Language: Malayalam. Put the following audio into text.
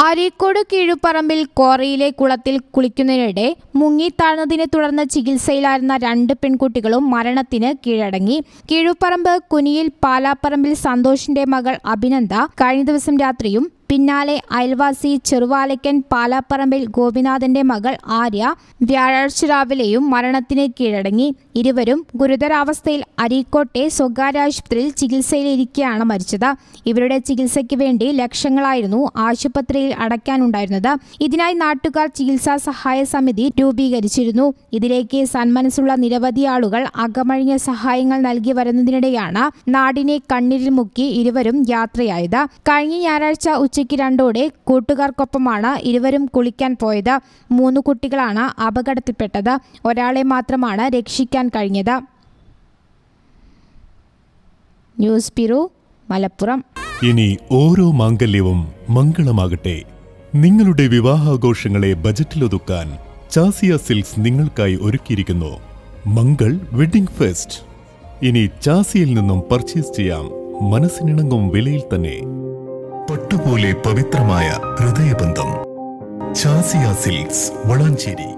അരീക്കോട് കീഴുപറമ്പിൽ ക്വാറിയിലെ കുളത്തിൽ കുളിക്കുന്നതിനിടെ മുങ്ങിത്താഴ്ന്നതിനെ തുടർന്ന് ചികിത്സയിലായിരുന്ന 2 പെൺകുട്ടികളും മരണത്തിന് കീഴടങ്ങി. കീഴുപറമ്പ് കുനിയിൽ പാലാപ്പറമ്പിൽ സന്തോഷിന്റെ മകൾ അഭിനന്ദ കഴിഞ്ഞ ദിവസം രാത്രിയും പിന്നാലെ അയൽവാസി ചെറുവാലയ്ക്കൻ പാലാപ്പറമ്പിൽ ഗോപിനാഥന്റെ മകൾ ആര്യ വ്യാഴാഴ്ച രാവിലെയും മരണത്തിന് കീഴടങ്ങി. ഇരുവരും ഗുരുതരാവസ്ഥയിൽ അരീക്കോട്ടെ സ്വകാര്യ ആശുപത്രിയിൽ ചികിത്സയിലിരിക്കെയാണ് മരിച്ചത്. ഇവരുടെ ചികിത്സയ്ക്ക് വേണ്ടി ലക്ഷങ്ങളായിരുന്നു ആശുപത്രിയിൽ അടയ്ക്കാനുണ്ടായിരുന്നത്. ഇതിനായി നാട്ടുകാർ ചികിത്സാ സഹായ സമിതി രൂപീകരിച്ചിരുന്നു. ഇതിലേക്ക് സന്മനസ്സുള്ള നിരവധി ആളുകൾ അകമഴിഞ്ഞ സഹായങ്ങൾ നൽകി വരുന്നതിനിടെയാണ് നാടിനെ കണ്ണീരിൽ മുക്കി ഇരുവരും യാത്രയായത്. കഴിഞ്ഞ ഞായറാഴ്ച ഉച്ചയ്ക്ക് 2 കൂട്ടുകാർക്കൊപ്പമാണ് ഇരുവരും കുളിക്കാൻ പോയത്. 3 കുട്ടികളാണ് അപകടത്തിൽപ്പെട്ടത്. ഒരാളെ മാത്രമാണ് രക്ഷിക്കാൻ കഴിഞ്ഞത്. News bureau, Malappuram. ഇനി ഓരോ മാംഗല്യവും മംഗളമാകട്ടെ. നിങ്ങളുടെ വിവാഹാഘോഷങ്ങളെ ബജറ്റിലൊതുക്കാൻ ചാസിയ സിൽക്സ് നിങ്ങൾക്കായി ഒരുക്കിയിരിക്കുന്നു മംഗൾ വെഡിംഗ് ഫെസ്റ്റ്. ഇനി ചാസിയിൽ നിന്നും പർച്ചേസ് ചെയ്യാം മനസ്സിനിണങ്ങും വിലയിൽ തന്നെ. പട്ടുപോലെ പവിത്രമായ ഹൃദയബന്ധം. ചാസിയ സിൽക്സ്, വളാഞ്ചേരി.